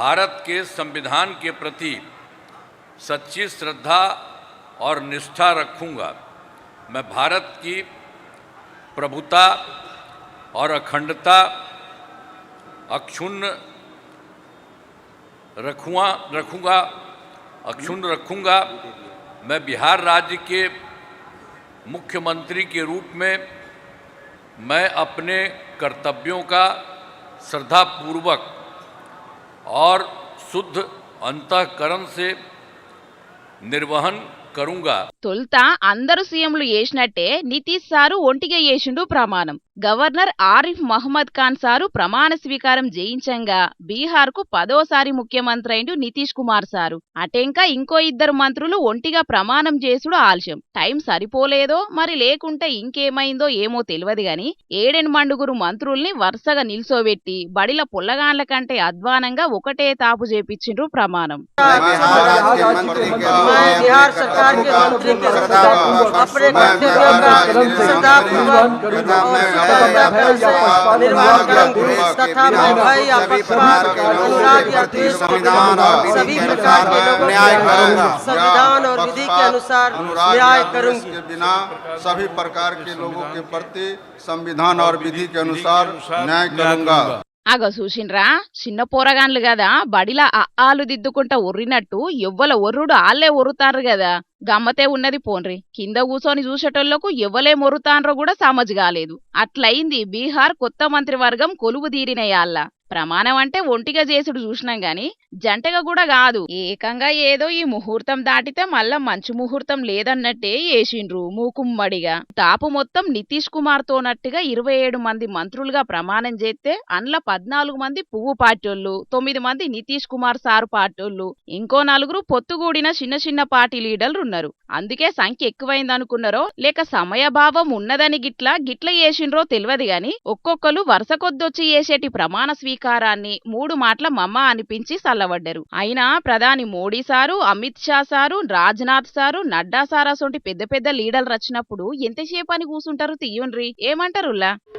भारत के संविधान के प्रति सच्ची श्रद्धा और निष्ठा रखूंगा। मैं भारत की प्रभुता और अखंडता अक्षुण्ण रखूंगा। मैं बिहार राज्य के मुख्यमंत्री के रूप में मैं अपने कर्तव्यों का श्रद्धापूर्वक और शुद्ध अंतःकरण से निर्वहन करूंगा। తొలుత అందరు సీఎంలు చేసినట్టే నితీష్ సారు ఒంటిగా చేసిండు ప్రమాణం. గవర్నర్ ఆరిఫ్ మహమ్మద్ ఖాన్ సారు ప్రమాణ స్వీకారం చేయించంగా బీహార్ కు 10వసారి ముఖ్యమంత్రి అయిండు నితీష్ కుమార్ సారు. అటెంకా ఇంకో ఇద్దరు మంత్రులు ఒంటిగా ప్రమాణం చేసుడు ఆలస్యం. టైం సరిపోలేదో మరి లేకుంటే ఇంకేమైందో ఏమో తెలియదు గాని 7 మంత్రుల్ని వరుసగా నిల్చోబెట్టి బడిల పుల్లగాండ్ల కంటే అధ్వానంగా ఒకటే తాపు చేపించిండ్రు ప్రమాణం. निर्वाह करेंगे तथा मैं भय या पक्षपात अनुराग या द्वेष सभी प्रकार के लोगों के संविधान और विधि के अनुसार न्याय करूंगी। बिना सभी प्रकार के लोगों के प्रति संविधान और विधि के अनुसार न्याय करूंगा। అగ చూసిండ్రా, చిన్న పోరగాన్లు కదా బడిలా ఆలు దిద్దుకుంటా ఒర్రినట్టు ఎవ్వల ఒర్రుడు ఆళ్లే ఒర్రుతారు కదా. గమ్మతే ఉన్నది పోన్రి. కింద కూసోని చూసేటోళ్లకు ఎవ్వలే మొరుతాన్రో కూడా సమజ్ కాలేదు. అట్లయింది బీహార్ కొత్త మంత్రివర్గం కొలువు తీరినయాళ్ళ. ప్రమాణం అంటే ఒంటిగా చేసుడు చూసినాం గాని జంటగా కూడా కాదు. ఏకంగా ఏదో ఈ ముహూర్తం దాటితే మళ్ళా మంచి ముహూర్తం లేదన్నట్టే చేసిండ్రు మూకుమ్మడిగా. తాపు మొత్తం నితీష్ కుమార్ తోనట్టుగా 27 మంది మంత్రులుగా ప్రమాణం చేస్తే అందులో 14 మంది పువ్వు పార్టీలు, 9 మంది నితీష్ కుమార్ సారు పార్టీలు, ఇంకో 4 పొత్తుగూడిన చిన్న చిన్న పార్టీ లీడర్లు ఉన్నారు. అందుకే సంఖ్య ఎక్కువైందనుకున్నారో లేక సమయభావం ఉన్నదని గిట్ల చేసిండ్రో తెలియదు గాని ఒక్కొక్కరు వరుస కొద్దొచ్చి చేసేటి ప్రమాణ స్వీకారాన్ని 3 మాటల మమ్మ అనిపించి చల్లబడ్డారు. అయినా ప్రధాని Modi sir, Amit Shah sir, Rajnath sir, Nadda సారా సొంటి పెద్ద పెద్ద లీడర్లు వచ్చినప్పుడు ఎంతసేపు అని కూసుంటారు తీయుండ్రి. ఏమంటారులా?